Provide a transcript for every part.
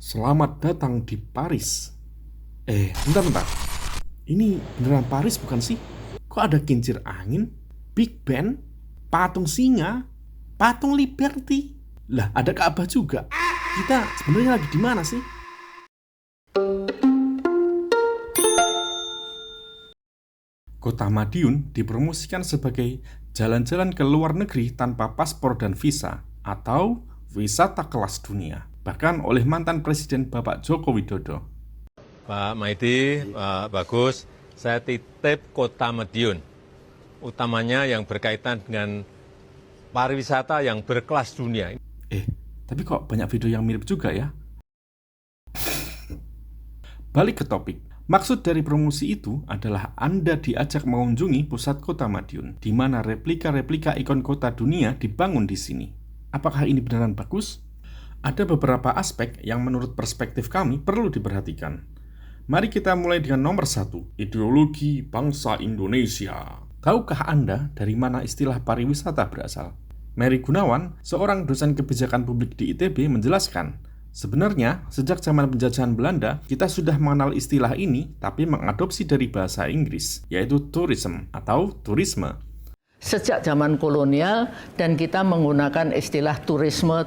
Selamat datang di Paris. Bentar. Ini beneran Paris bukan sih? Kok ada kincir angin, Big Ben, patung singa, patung Liberty? Lah, ada Ka'bah juga. Kita sebenarnya lagi di mana sih? Kota Madiun dipromosikan sebagai jalan-jalan ke luar negeri tanpa paspor dan visa atau wisata kelas dunia, bahkan oleh mantan Presiden Bapak Joko Widodo. Pak Maidi, Pak Bagus, saya titip Kota Madiun, utamanya yang berkaitan dengan pariwisata yang berkelas dunia. Tapi kok banyak video yang mirip juga ya? Balik ke topik. Maksud dari promosi itu adalah Anda diajak mengunjungi pusat kota Madiun, di mana replika-replika ikon kota dunia dibangun di sini. Apakah ini beneran bagus? Ada beberapa aspek yang menurut perspektif kami perlu diperhatikan. Mari kita mulai dengan nomor 1, ideologi bangsa Indonesia. Tahukah Anda dari mana istilah pariwisata berasal? Mary Gunawan, seorang dosen kebijakan publik di ITB, menjelaskan, sebenarnya, sejak zaman penjajahan Belanda, kita sudah mengenal istilah ini, tapi mengadopsi dari bahasa Inggris, yaitu tourism atau turisme. Sejak zaman kolonial dan kita menggunakan istilah turisme,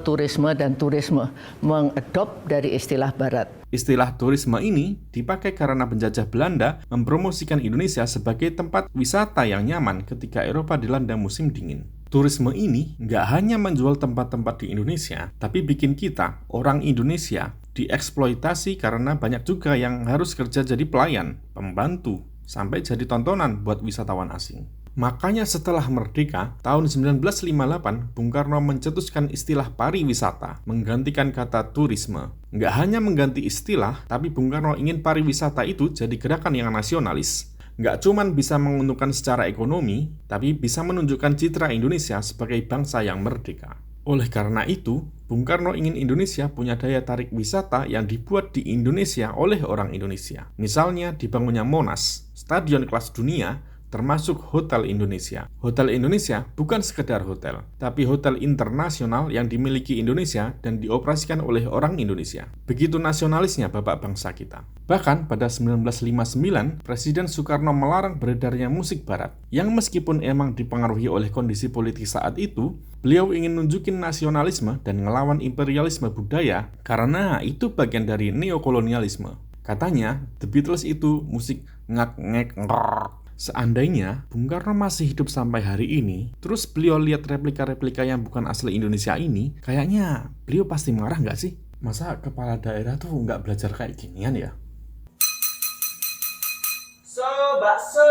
mengadop dari istilah barat. Istilah turisme ini dipakai karena penjajah Belanda mempromosikan Indonesia sebagai tempat wisata yang nyaman ketika Eropa dilanda musim dingin. Turisme ini nggak hanya menjual tempat-tempat di Indonesia, tapi bikin kita, orang Indonesia, dieksploitasi karena banyak juga yang harus kerja jadi pelayan, pembantu, sampai jadi tontonan buat wisatawan asing. Makanya setelah merdeka, tahun 1958, Bung Karno mencetuskan istilah pariwisata, menggantikan kata turisme. Nggak hanya mengganti istilah, tapi Bung Karno ingin pariwisata itu jadi gerakan yang nasionalis. Nggak cuman bisa menguntungkan secara ekonomi, tapi bisa menunjukkan citra Indonesia sebagai bangsa yang merdeka. Oleh karena itu, Bung Karno ingin Indonesia punya daya tarik wisata yang dibuat di Indonesia oleh orang Indonesia. Misalnya dibangunnya Monas, stadion kelas dunia, termasuk Hotel Indonesia. Hotel Indonesia bukan sekedar hotel, tapi hotel internasional yang dimiliki Indonesia dan dioperasikan oleh orang Indonesia. Begitu nasionalisnya bapak bangsa kita. Bahkan pada 1959, Presiden Soekarno melarang beredarnya musik barat, yang meskipun emang dipengaruhi oleh kondisi politik saat itu, beliau ingin nunjukin nasionalisme dan ngelawan imperialisme budaya, karena itu bagian dari neokolonialisme. Katanya, The Beatles itu musik ngak-ngek-ngrrr. Seandainya Bung Karno masih hidup sampai hari ini, terus beliau lihat replika-replika yang bukan asli Indonesia ini, kayaknya beliau pasti marah nggak sih? Masa kepala daerah tuh nggak belajar kayak ginian ya? Bakso.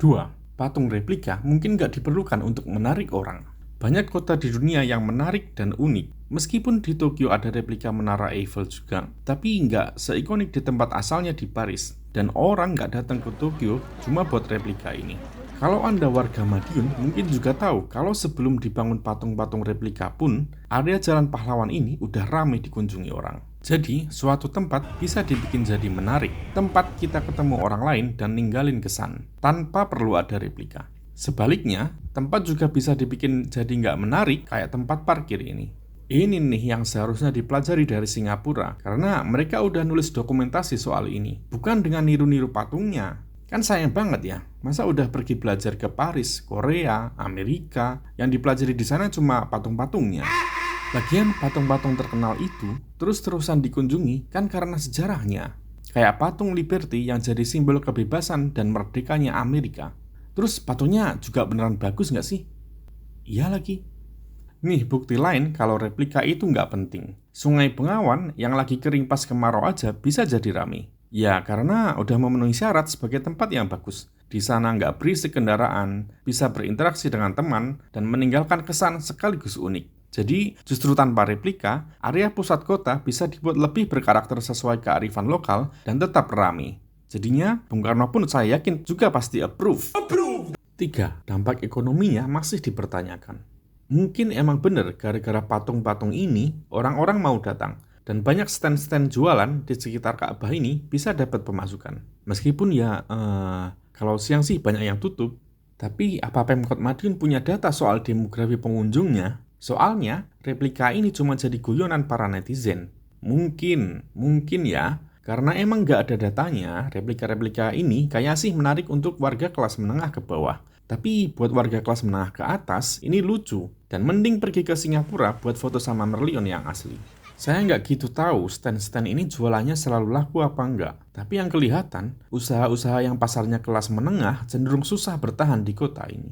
2. Patung replika mungkin nggak diperlukan untuk menarik orang. Banyak kota di dunia yang menarik dan unik. Meskipun di Tokyo ada replika Menara Eiffel juga, tapi nggak seikonik di tempat asalnya di Paris. Dan orang nggak datang ke Tokyo cuma buat replika ini. Kalau Anda warga Madiun, mungkin juga tahu kalau sebelum dibangun patung-patung replika pun, area Jalan Pahlawan ini udah ramai dikunjungi orang. Jadi, suatu tempat bisa dibikin jadi menarik. Tempat kita ketemu orang lain dan ninggalin kesan, tanpa perlu ada replika. Sebaliknya, tempat juga bisa dibikin jadi nggak menarik kayak tempat parkir ini. Ini nih yang seharusnya dipelajari dari Singapura, karena mereka udah nulis dokumentasi soal ini. Bukan dengan niru-niru patungnya. Kan sayang banget ya, masa udah pergi belajar ke Paris, Korea, Amerika, yang dipelajari di sana cuma patung-patungnya. Lagian patung-patung terkenal itu terus-terusan dikunjungi kan karena sejarahnya. Kayak patung Liberty yang jadi simbol kebebasan dan merdekanya Amerika. Terus patungnya juga beneran bagus nggak sih? Iya lagi. Nih bukti lain kalau replika itu nggak penting. Sungai Bengawan yang lagi kering pas kemarau aja bisa jadi rame. Ya karena udah memenuhi syarat sebagai tempat yang bagus. Di sana nggak berisik kendaraan, bisa berinteraksi dengan teman, dan meninggalkan kesan sekaligus unik. Jadi justru tanpa replika, area pusat kota bisa dibuat lebih berkarakter sesuai kearifan lokal dan tetap ramai. Jadinya Bung Karno pun saya yakin juga pasti approve. 3. Dampak ekonominya masih dipertanyakan. Mungkin emang bener gara-gara patung-patung ini orang-orang mau datang dan banyak stand-stand jualan di sekitar Ka'bah ini bisa dapat pemasukan. Meskipun ya kalau siang sih banyak yang tutup. Tapi apa Pemkot Madiun punya data soal demografi pengunjungnya? Soalnya replika ini cuma jadi guyonan para netizen. Mungkin ya, karena emang nggak ada datanya, replika-replika ini kayak sih menarik untuk warga kelas menengah ke bawah. Tapi buat warga kelas menengah ke atas, ini lucu. Dan mending pergi ke Singapura buat foto sama Merlion yang asli. Saya nggak gitu tahu stand-stand ini jualannya selalu laku apa enggak. Tapi yang kelihatan, usaha-usaha yang pasarnya kelas menengah cenderung susah bertahan di kota ini.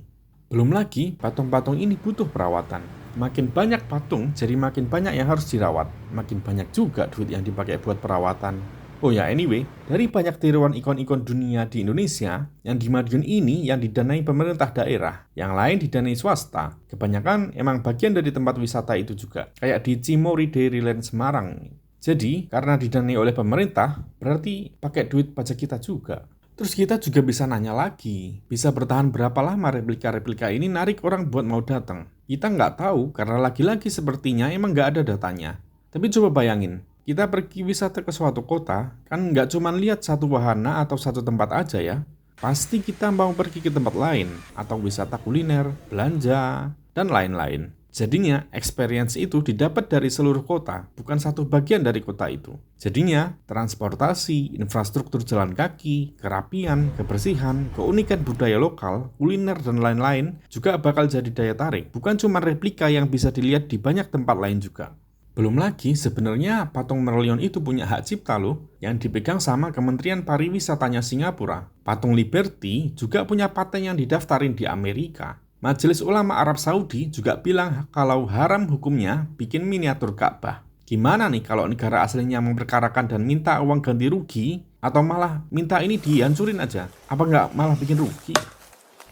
Belum lagi, patung-patung ini butuh perawatan. Makin banyak patung, jadi makin banyak yang harus dirawat. Makin banyak juga duit yang dipakai buat perawatan. Oh ya, anyway, dari banyak tiruan ikon-ikon dunia di Indonesia, yang di Madiun ini yang didanai pemerintah daerah, yang lain didanai swasta. Kebanyakan emang bagian dari tempat wisata itu juga, kayak di Cimory Dairyland Semarang. Jadi, karena didanai oleh pemerintah, berarti pakai duit pajak kita juga. Terus kita juga bisa nanya lagi, bisa bertahan berapa lama replika-replika ini narik orang buat mau datang? Kita nggak tahu, karena lagi-lagi sepertinya emang nggak ada datanya. Tapi coba bayangin, kita pergi wisata ke suatu kota, kan nggak cuma lihat satu wahana atau satu tempat aja ya. Pasti kita mau pergi ke tempat lain, atau wisata kuliner, belanja, dan lain-lain. Jadinya, experience itu didapat dari seluruh kota, bukan satu bagian dari kota itu. Jadinya, transportasi, infrastruktur jalan kaki, kerapian, kebersihan, keunikan budaya lokal, kuliner, dan lain-lain juga bakal jadi daya tarik. Bukan cuma replika yang bisa dilihat di banyak tempat lain juga. Belum lagi, sebenarnya patung Merlion itu punya hak cipta loh, yang dipegang sama Kementerian Pariwisatanya Singapura. Patung Liberty juga punya paten yang didaftarin di Amerika. Majelis Ulama Arab Saudi juga bilang kalau haram hukumnya bikin miniatur Ka'bah. Gimana nih kalau negara aslinya memperkarakan dan minta uang ganti rugi, atau malah minta ini dihancurin aja? Apa nggak malah bikin rugi?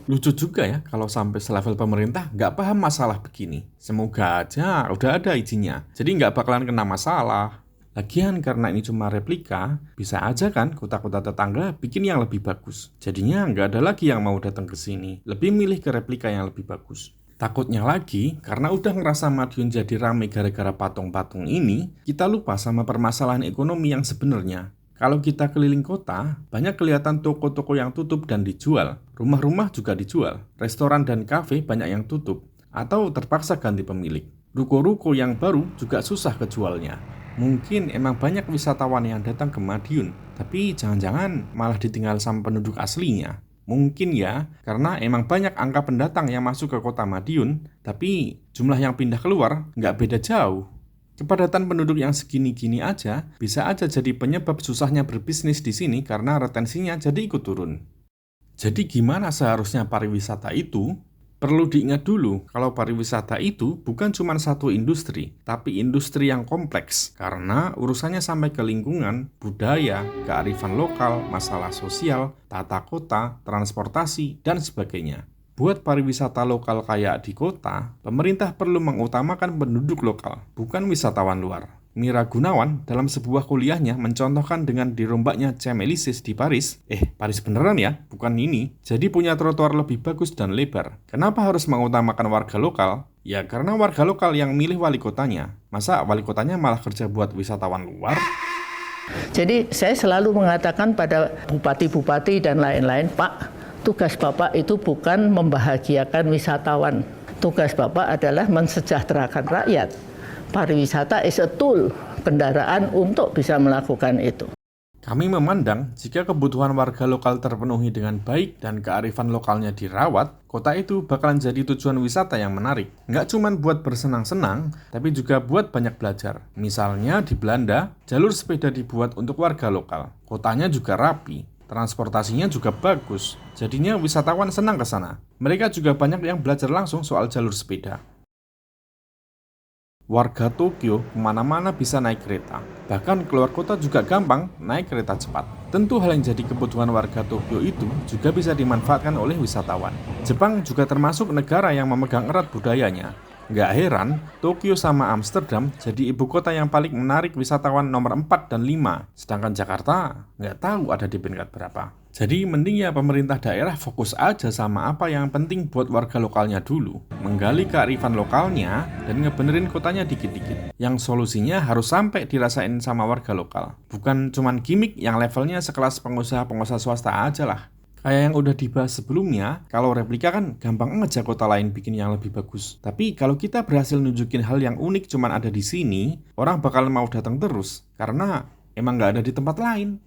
Lucu juga ya kalau sampai selevel pemerintah nggak paham masalah begini. Semoga aja udah ada izinnya, jadi nggak bakalan kena masalah. Lagian karena ini cuma replika, bisa aja kan kota-kota tetangga bikin yang lebih bagus. Jadinya nggak ada lagi yang mau datang ke sini, lebih milih ke replika yang lebih bagus. Takutnya lagi, karena udah ngerasa Madiun jadi rame gara-gara patung-patung ini, kita lupa sama permasalahan ekonomi yang sebenarnya. Kalau kita keliling kota, banyak kelihatan toko-toko yang tutup dan dijual. Rumah-rumah juga dijual. Restoran dan kafe banyak yang tutup, atau terpaksa ganti pemilik. Ruko-ruko yang baru juga susah kejualnya. Mungkin emang banyak wisatawan yang datang ke Madiun, tapi jangan-jangan malah ditinggal sama penduduk aslinya. Mungkin ya, karena emang banyak angka pendatang yang masuk ke kota Madiun, tapi jumlah yang pindah keluar nggak beda jauh. Kepadatan penduduk yang segini-gini aja bisa aja jadi penyebab susahnya berbisnis di sini karena retensinya jadi ikut turun. Jadi gimana seharusnya pariwisata itu? Perlu diingat dulu kalau pariwisata itu bukan cuma satu industri, tapi industri yang kompleks karena urusannya sampai ke lingkungan, budaya, kearifan lokal, masalah sosial, tata kota, transportasi, dan sebagainya. Buat pariwisata lokal kayak di kota, pemerintah perlu mengutamakan penduduk lokal, bukan wisatawan luar. Mira Gunawan dalam sebuah kuliahnya mencontohkan dengan dirombaknya Champs-Élysées di Paris. Paris beneran ya, bukan ini. Jadi punya trotoar lebih bagus dan lebar. Kenapa harus mengutamakan warga lokal? Ya karena warga lokal yang milih wali kotanya. Masa wali kotanya malah kerja buat wisatawan luar? Jadi saya selalu mengatakan pada bupati-bupati dan lain-lain, Pak, tugas Bapak itu bukan membahagiakan wisatawan. Tugas Bapak adalah mensejahterakan rakyat. Pariwisata is a tool, kendaraan untuk bisa melakukan itu. Kami memandang jika kebutuhan warga lokal terpenuhi dengan baik dan kearifan lokalnya dirawat, kota itu bakalan jadi tujuan wisata yang menarik. Nggak cuma buat bersenang-senang, tapi juga buat banyak belajar. Misalnya di Belanda, jalur sepeda dibuat untuk warga lokal. Kotanya juga rapi. Transportasinya juga bagus, jadinya wisatawan senang ke sana. Mereka juga banyak yang belajar langsung soal jalur sepeda. Warga Tokyo kemana-mana bisa naik kereta. Bahkan keluar kota juga gampang naik kereta cepat. Tentu hal yang jadi kebutuhan warga Tokyo itu juga bisa dimanfaatkan oleh wisatawan. Jepang juga termasuk negara yang memegang erat budayanya. Nggak heran, Tokyo sama Amsterdam jadi ibu kota yang paling menarik wisatawan nomor 4 dan 5. Sedangkan Jakarta nggak tahu ada di peringkat berapa. Jadi mending ya pemerintah daerah fokus aja sama apa yang penting buat warga lokalnya dulu. Menggali kearifan lokalnya dan ngebenerin kotanya dikit-dikit. Yang solusinya harus sampai dirasain sama warga lokal. Bukan cuman gimmick yang levelnya sekelas pengusaha-pengusaha swasta aja lah. Kayak yang udah dibahas sebelumnya, kalau replika kan gampang aja kota lain bikin yang lebih bagus. Tapi kalau kita berhasil nunjukin hal yang unik cuman ada di sini, orang bakal mau datang terus, karena emang nggak ada di tempat lain.